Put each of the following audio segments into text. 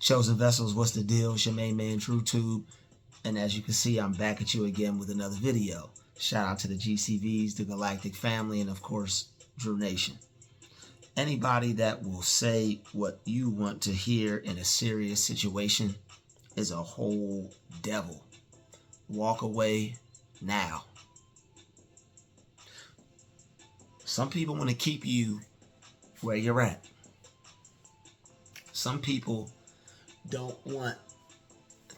Chosen Vessels, what's the deal? It's your main man, Druuill. And as you can see, I'm back at you again with another video. Shout out to the GCVs, the Galactic family, and of course, Drew Nation. Anybody that will say what you want to hear in a serious situation is a whole devil. Walk away now. Some people want to keep you where you're at. Some people don't want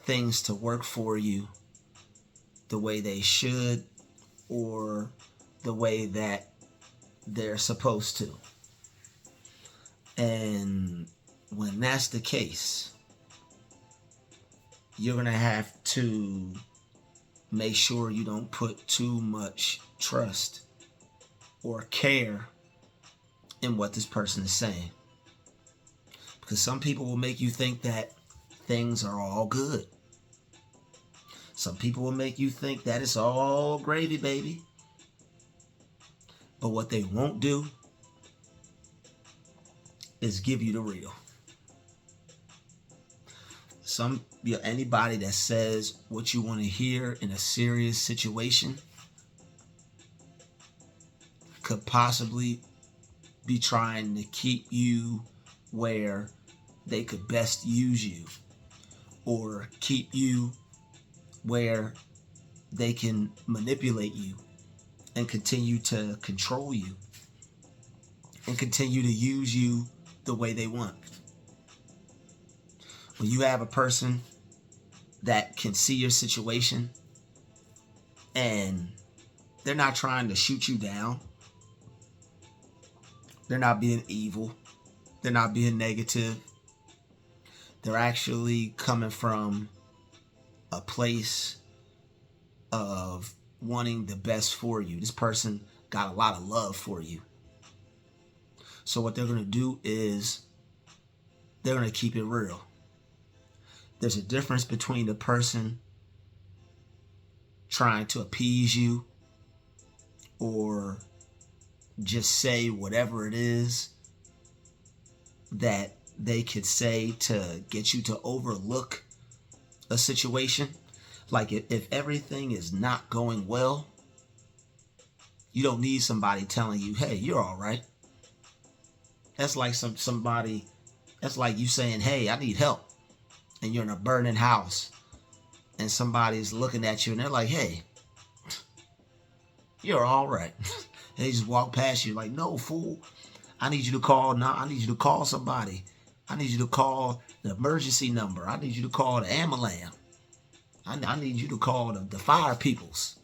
things to work for you the way they should or the way that they're supposed to. And when that's the case, you're going to have to make sure you don't put too much trust or care in what this person is saying. Because some people will make you think that things are all good. Some people will make you think that it's all gravy, baby. But what they won't do is give you the real. Anybody that says what you want to hear in a serious situation could possibly be trying to keep you where they could best use you, or keep you where they can manipulate you and continue to control you and continue to use you the way they want. When you have a person that can see your situation and they're not trying to shoot you down, they're not being evil, they're not being negative, they're actually coming from a place of wanting the best for you. This person got a lot of love for you. So what they're going to do is they're going to keep it real. There's a difference between the person trying to appease you or just say whatever it is that they could say to get you to overlook a situation. Like if everything is not going well, you don't need somebody telling you, hey, you're all right. That's like somebody, that's like you saying, hey, I need help. And you're in a burning house and somebody's looking at you and they're like, hey, you're all right. And they just walk past you like, no, fool. I need you to call now. I need you to call somebody. I need you to call the emergency number. I need you to call the ambulance. I need you to call the fire peoples.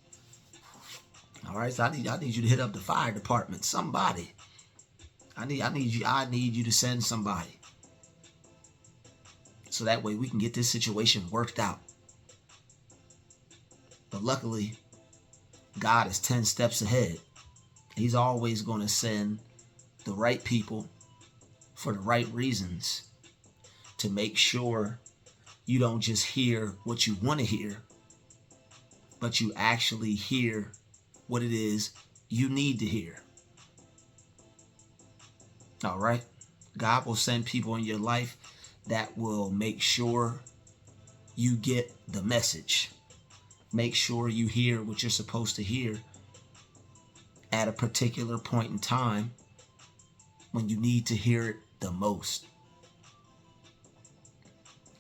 All right, so I need you to hit up the fire department. Somebody. I need you to send somebody. So that way we can get this situation worked out. But luckily, God is 10 steps ahead. He's always going to send the right people for the right reasons to make sure you don't just hear what you want to hear, but you actually hear what it is you need to hear. All right? God will send people in your life that will make sure you get the message. Make sure you hear what you're supposed to hear at a particular point in time when you need to hear it the most.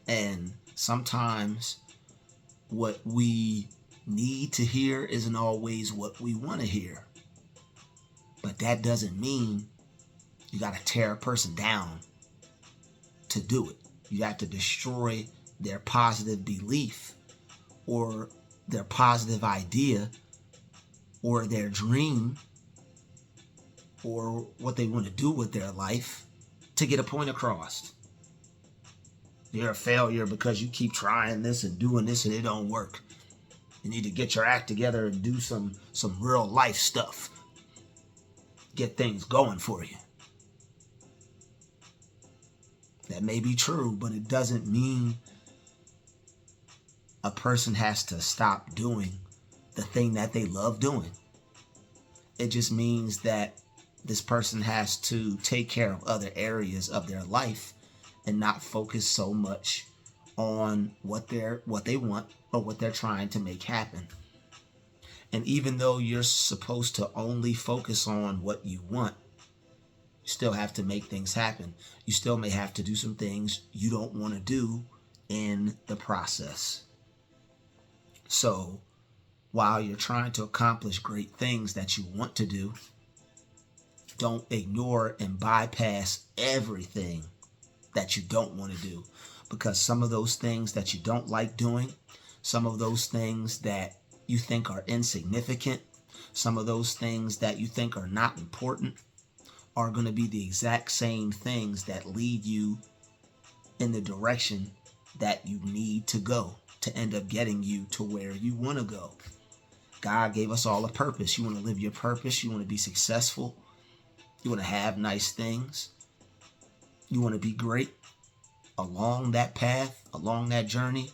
And sometimes what we need to hear isn't always what we want to hear. But that doesn't mean you got to tear a person down to do it. You have to destroy their positive belief or their positive idea or their dream or what they want to do with their life to get a point across. You're a failure because you keep trying this and doing this and it don't work. You need to get your act together and do some real life stuff. Get things going for you. That may be true, but it doesn't mean a person has to stop doing the thing that they love doing. It just means that this person has to take care of other areas of their life and not focus so much on what they want or what they're trying to make happen. And even though you're supposed to only focus on what you want, you still have to make things happen. You still may have to do some things you don't want to do in the process. So while you're trying to accomplish great things that you want to do, don't ignore and bypass everything that you don't want to do, because some of those things that you don't like doing, some of those things that you think are insignificant, some of those things that you think are not important, are going to be the exact same things that lead you in the direction that you need to go to end up getting you to where you want to go. God gave us all a purpose. You want to live your purpose. You want to be successful. You want to have nice things. You want to be great along that path, along that journey.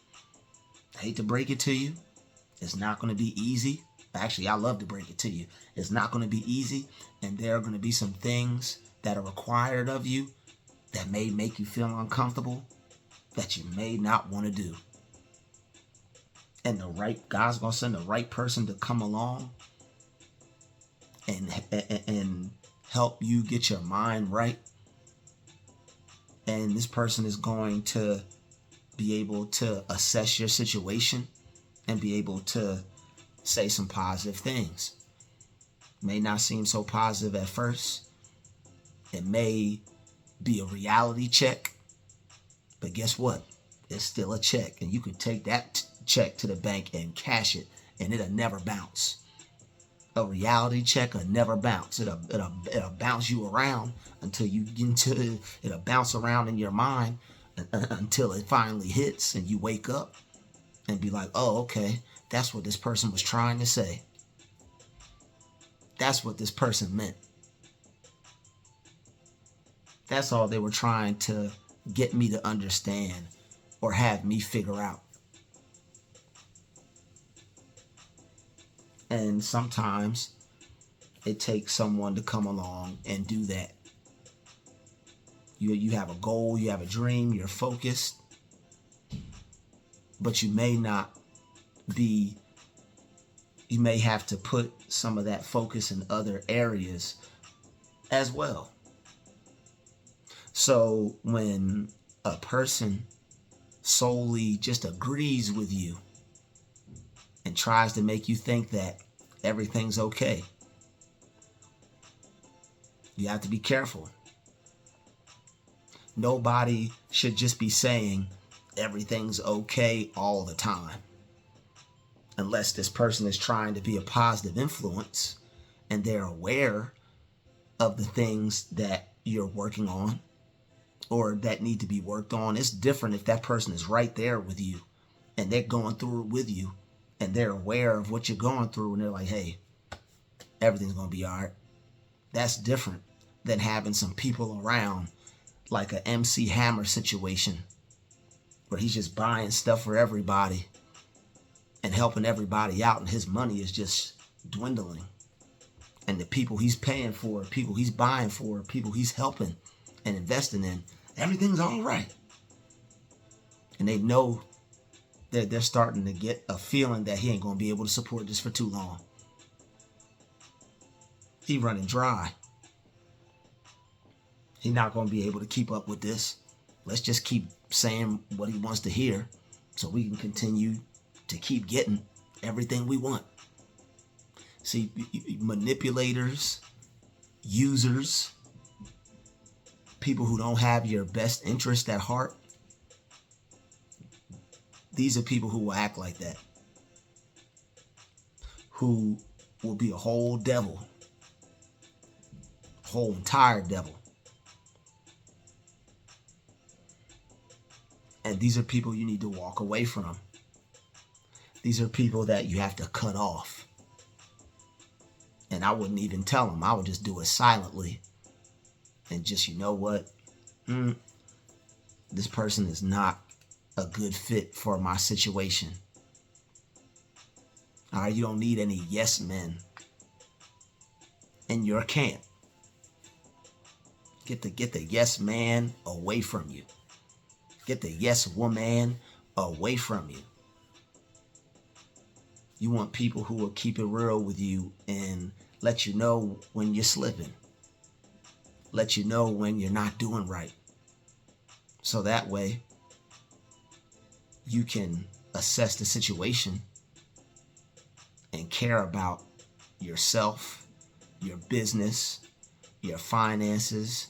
I hate to break it to you. It's not going to be easy. Actually, I love to break it to you. It's not going to be easy. And there are going to be some things that are required of you that may make you feel uncomfortable, that you may not want to do. And God's going to send the right person to come along and help you get your mind right. And this person is going to be able to assess your situation and be able to say some positive things. May not seem so positive at first. It may be a reality check, but guess what? It's still a check, and you can take that check to the bank and cash it, and it'll never bounce. A reality check will never bounce. It'll bounce you around it'll bounce around in your mind until it finally hits and you wake up and be like, oh, okay, that's what this person was trying to say. That's what this person meant. That's all they were trying to get me to understand or have me figure out. And sometimes it takes someone to come along and do that. You have a goal, you have a dream, you're focused, but you may have to put some of that focus in other areas as well. So when a person solely just agrees with you and tries to make you think that everything's okay, you have to be careful. Nobody should just be saying everything's okay all the time, unless this person is trying to be a positive influence and they're aware of the things that you're working on or that need to be worked on. It's different if that person is right there with you and they're going through it with you and they're aware of what you're going through and they're like, hey, everything's going to be all right. That's different than having some people around like a MC Hammer situation where he's just buying stuff for everybody and helping everybody out, and his money is just dwindling. And the people he's paying for, people he's buying for, people he's helping and investing in, everything's all right. And they know that they're starting to get a feeling that he ain't going to be able to support this for too long. He running dry. He's not going to be able to keep up with this. Let's just keep saying what he wants to hear so we can continue to keep getting everything we want. See, manipulators, users, people who don't have your best interest at heart, these are people who will act like that, who will be a whole devil, whole entire devil. And these are people you need to walk away from. These are people that you have to cut off. And I wouldn't even tell them. I would just do it silently. And just, you know what? This person is not a good fit for my situation. All right, you don't need any yes men in your camp. Get the yes man away from you. Get the yes woman away from you. You want people who will keep it real with you and let you know when you're slipping. Let you know when you're not doing right. So that way you can assess the situation and care about yourself, your business, your finances,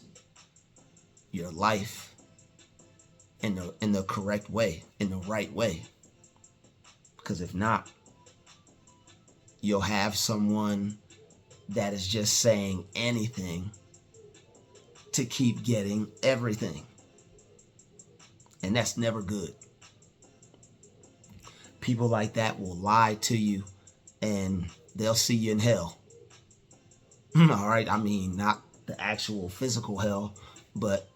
your life in the correct way, in the right way. Because if not, you'll have someone that is just saying anything to keep getting everything. And that's never good. People like that will lie to you and they'll see you in hell. All right, I mean, not the actual physical hell, but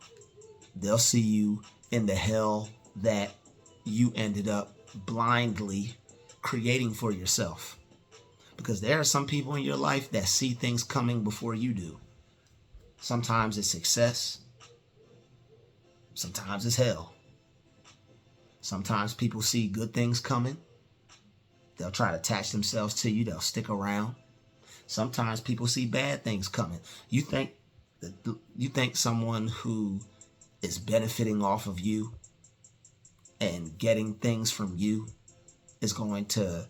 they'll see you in the hell that you ended up blindly creating for yourself. Because there are some people in your life that see things coming before you do. Sometimes it's success. Sometimes it's hell. Sometimes people see good things coming. They'll try to attach themselves to you. They'll stick around. Sometimes people see bad things coming. You think someone who is benefiting off of you and getting things from you is going to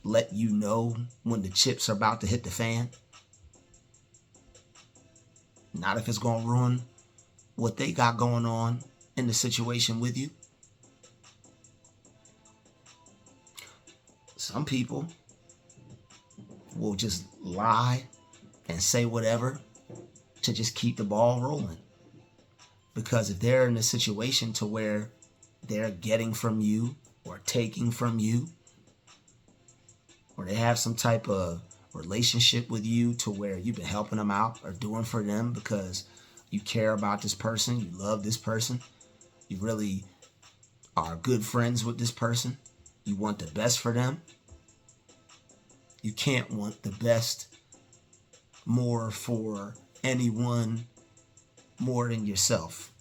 let you know when the chips are about to hit the fan? Not if it's going to ruin what they got going on in the situation with you. Some people will just lie and say whatever to just keep the ball rolling. Because if they're in a situation to where they're getting from you or taking from you, or they have some type of relationship with you to where you've been helping them out or doing for them because you care about this person, you love this person, you really are good friends with this person, you want the best for them. You can't want the best more for anyone more than yourself.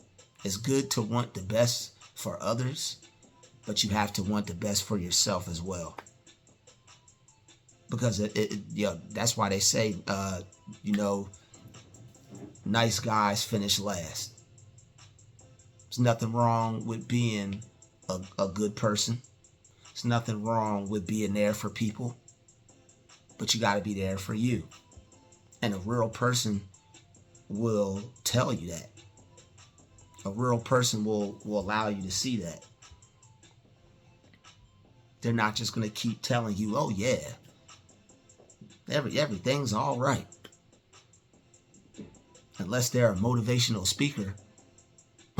It's good to want the best for others, but you have to want the best for yourself as well. Because that's why they say, nice guys finish last. There's nothing wrong with being a good person. There's nothing wrong with being there for people. But you got to be there for you. And a real person will tell you that. A real person will allow you to see that. They're not just going to keep telling you, oh yeah, everything's all right. Unless they're a motivational speaker,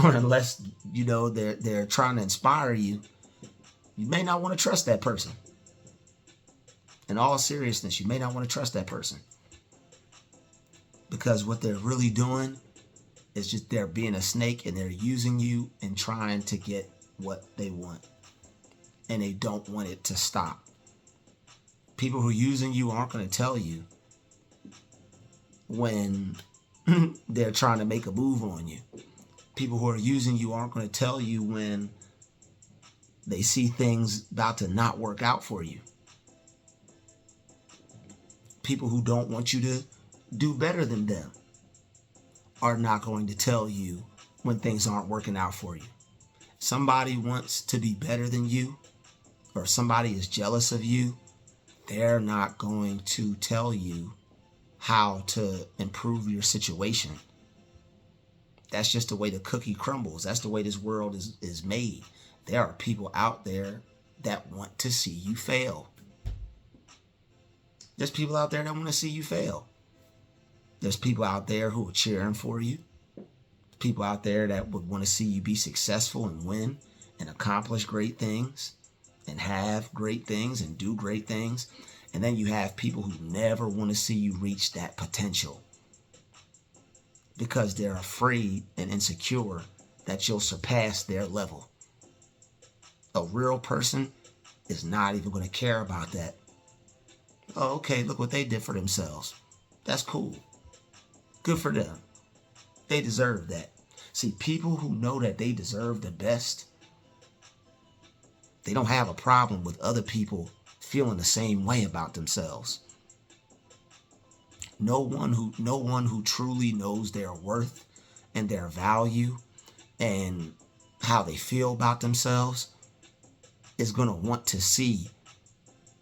or unless, they're trying to inspire you, you may not want to trust that person. In all seriousness, you may not want to trust that person. Because what they're really doing is just they're being a snake and they're using you and trying to get what they want. And they don't want it to stop. People who are using you aren't going to tell you when they're trying to make a move on you. People who are using you aren't going to tell you when they see things about to not work out for you. People who don't want you to do better than them are not going to tell you when things aren't working out for you. Somebody wants to be better than you, or somebody is jealous of you, they're not going to tell you how to improve your situation. That's just the way the cookie crumbles. That's the way this world is made. There are people out there that want to see you fail. There's people out there that want to see you fail. There's people out there who are cheering for you. People out there that would want to see you be successful and win and accomplish great things and have great things and do great things. And then you have people who never want to see you reach that potential because they're afraid and insecure that you'll surpass their level. A real person is not even going to care about that. Oh, okay, look what they did for themselves. That's cool. Good for them. They deserve that. See, people who know that they deserve the best, they don't have a problem with other people feeling the same way about themselves. No one who truly knows their worth and their value and how they feel about themselves is going to want to see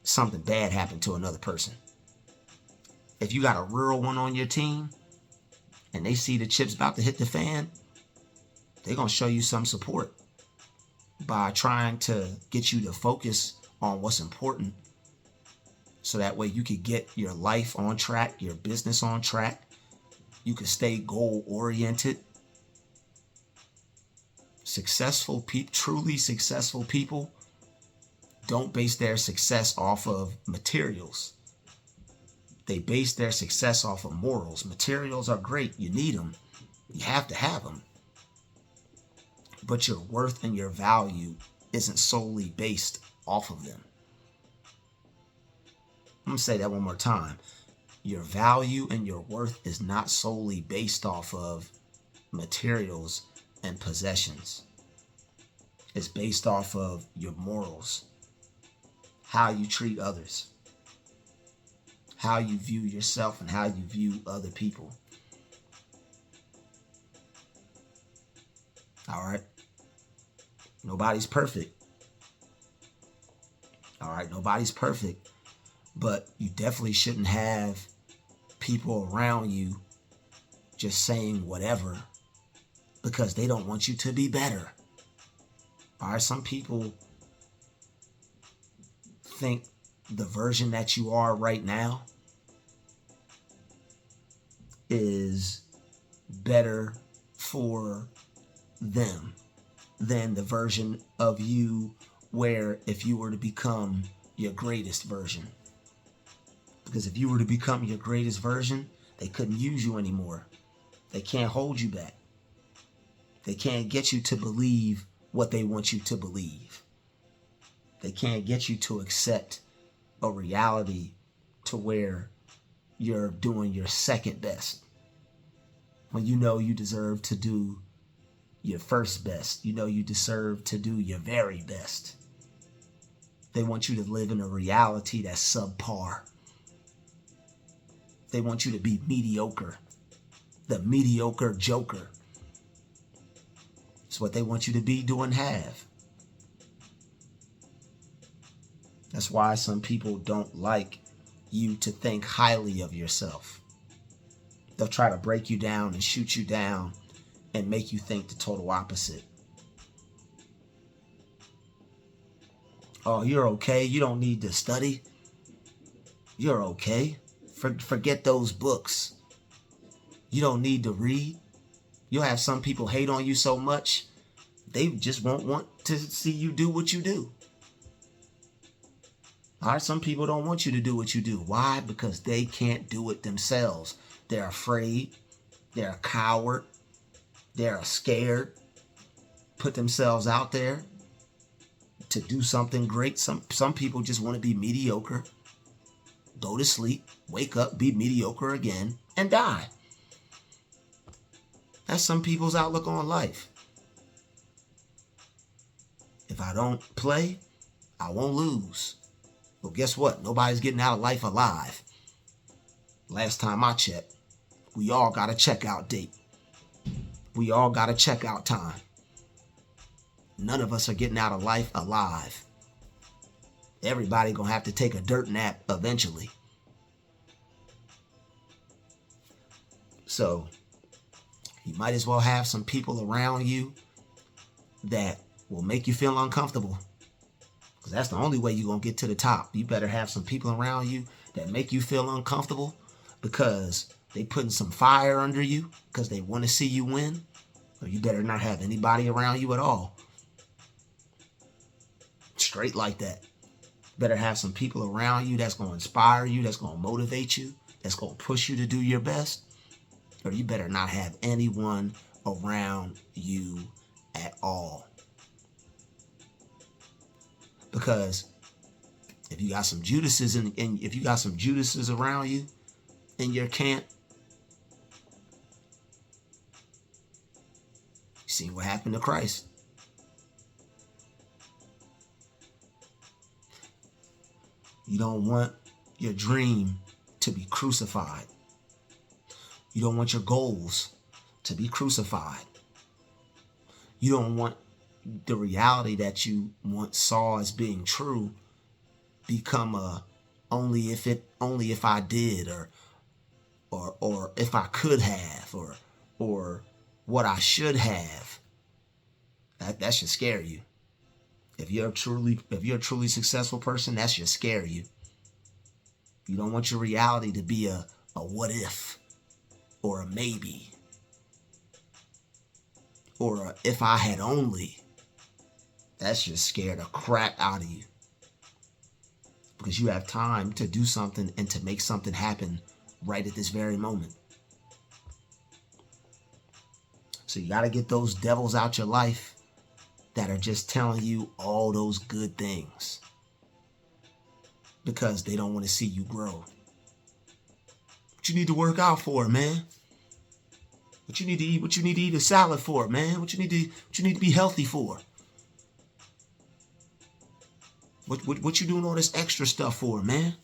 something bad happen to another person. If you got a real one on your team and they see the chips about to hit the fan, they're going to show you some support by trying to get you to focus on what's important, so that way you could get your life on track, your business on track. You could stay goal oriented. Truly successful people don't base their success off of materials. They base their success off of morals. Materials are great. You need them. You have to have them. But your worth and your value isn't solely based off of them. I'm going to say that one more time. Your value and your worth is not solely based off of materials and possessions. It's based off of your morals, how you treat others, how you view yourself, and how you view other people. All right? Nobody's perfect. All right? Nobody's perfect. But you definitely shouldn't have people around you just saying whatever because they don't want you to be better. All right? Some people think the version that you are right now is better for them than the version of you where if you were to become your greatest version. Because if you were to become your greatest version, they couldn't use you anymore. They can't hold you back. They can't get you to believe what they want you to believe. They can't get you to accept a reality to where you're doing your second best. When you know you deserve to do your first best. You know you deserve to do your very best. They want you to live in a reality that's subpar. They want you to be mediocre. The mediocre joker. It's what they want you to be, do, and have. That's why some people don't like you to think highly of yourself. They'll try to break you down and shoot you down and make you think the total opposite. Oh, you're okay. You don't need to study. You're okay. Forget those books. You don't need to read. You'll have some people hate on you so much, they just won't want to see you do what you do. All right, some people don't want you to do what you do. Why? Because they can't do it themselves. They're afraid. They're a coward. They're scared. Put themselves out there to do something great. Some people just want to be mediocre. Go to sleep, wake up, be mediocre again, and die. That's some people's outlook on life. If I don't play, I won't lose. Well, guess what? Nobody's getting out of life alive. Last time I checked, we all got a checkout date. We all got a checkout time. None of us are getting out of life alive. Everybody gonna have to take a dirt nap eventually. So you might as well have some people around you that will make you feel uncomfortable. Because that's the only way you're gonna get to the top. You better have some people around you that make you feel uncomfortable because they putting some fire under you because they want to see you win. Or you better not have anybody around you at all. Straight like that. Better have some people around you that's going to inspire you, that's going to motivate you, that's going to push you to do your best. Or you better not have anyone around you at all. Because if you got some Judases if you got some Judases around you in your camp, happened to Christ. You don't want your dream to be crucified. You don't want your goals to be crucified. You don't want the reality that you once saw as being true become a only if I did, or if I could have, or what I should have. That should scare you. If you're a truly successful person, that should scare you. You don't want your reality to be a what if, or a maybe, or a if I had only. That should scare the crap out of you. Because you have time to do something and to make something happen right at this very moment. So you got to get those devils out your life that are just telling you all those good things, because they don't want to see you grow. What you need to work out for, man? What you need to eat? What you need to eat a salad for, man? What you need to be healthy for? What you doing all this extra stuff for, man?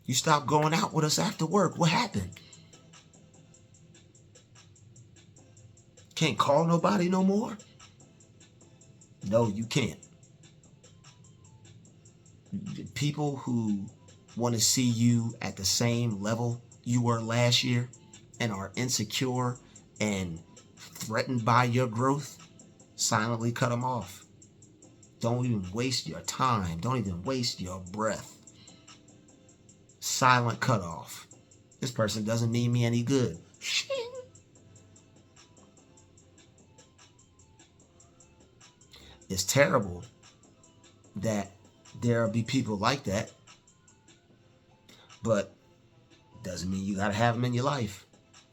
You stopped going out with us after work. What happened? Can't call nobody no more? No, you can't. People who want to see you at the same level you were last year and are insecure and threatened by your growth, silently cut them off. Don't even waste your time. Don't even waste your breath. Silent cutoff. This person doesn't mean me any good. It's terrible that there'll be people like that, but doesn't mean you got to have them in your life.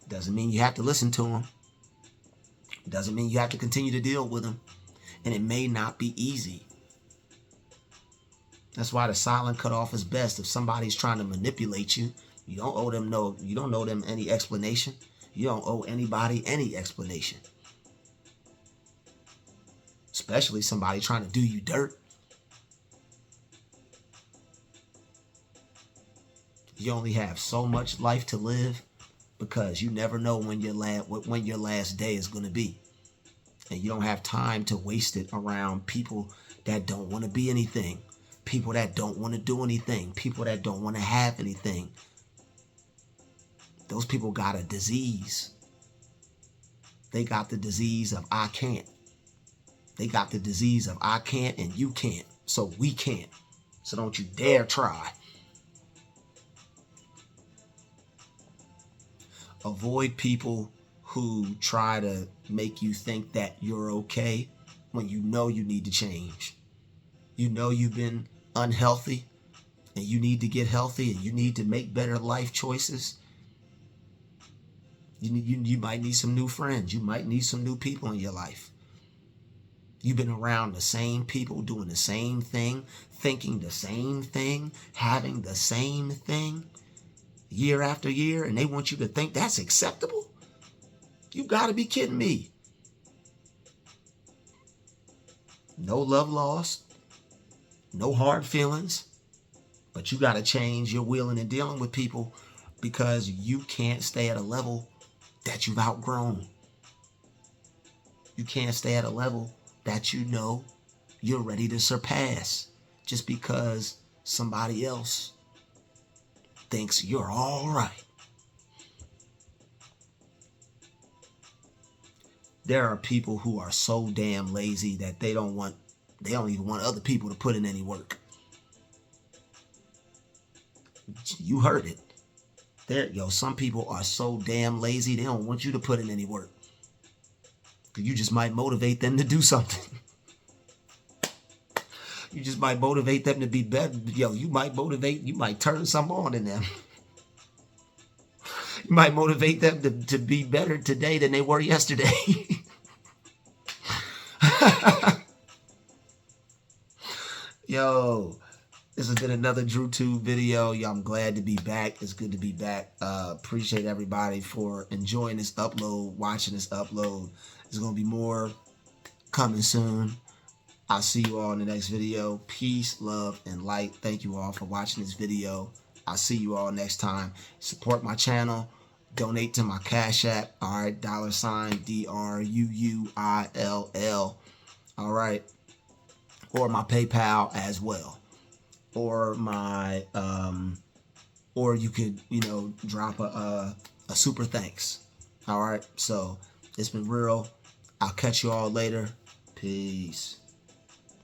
Doesn't mean you have to listen to them. Doesn't mean you have to continue to deal with them. And it may not be easy. That's why the silent cutoff is best. If somebody's trying to manipulate you, you don't owe them any explanation. You don't owe anybody any explanation. Especially somebody trying to do you dirt. You only have so much life to live, because you never know when your last day is going to be. And you don't have time to waste it around people that don't want to be anything. People that don't want to do anything. People that don't want to have anything. Those people got a disease. They got the disease of I can't. They got the disease of I can't and you can't. So we can't. So don't you dare try. Avoid people who try to make you think that you're okay when you know you need to change. You know you've been unhealthy and you need to get healthy and you need to make better life choices. You might need some new friends. You might need some new people in your life. You've been around the same people doing the same thing, thinking the same thing, having the same thing year after year, and they want you to think that's acceptable? You got to be kidding me. No love lost, no hard feelings, but you got to change your wheeling and dealing with people, because you can't stay at a level that you've outgrown. You can't stay at a level that you know you're ready to surpass just because somebody else thinks you're all right. There are people who are so damn lazy that they don't even want other people to put in any work. You heard it. Some people are so damn lazy they don't want you to put in any work. You just might motivate them to do something. You just might motivate them to be better. You might turn something on in them. You might motivate them to be better today than they were yesterday. This has been another DruTube video. Y'all, I'm glad to be back. It's good to be back. Appreciate everybody for enjoying this upload, watching this upload. There's going to be more coming soon. I'll see you all in the next video. Peace, love, and light. Thank you all for watching this video. I'll see you all next time. Support my channel. Donate to my Cash App. All right, $DRUUILL. All right. Or my PayPal as well. Or my, or you could, drop a super thanks. All right. So it's been real. I'll catch you all later. Peace.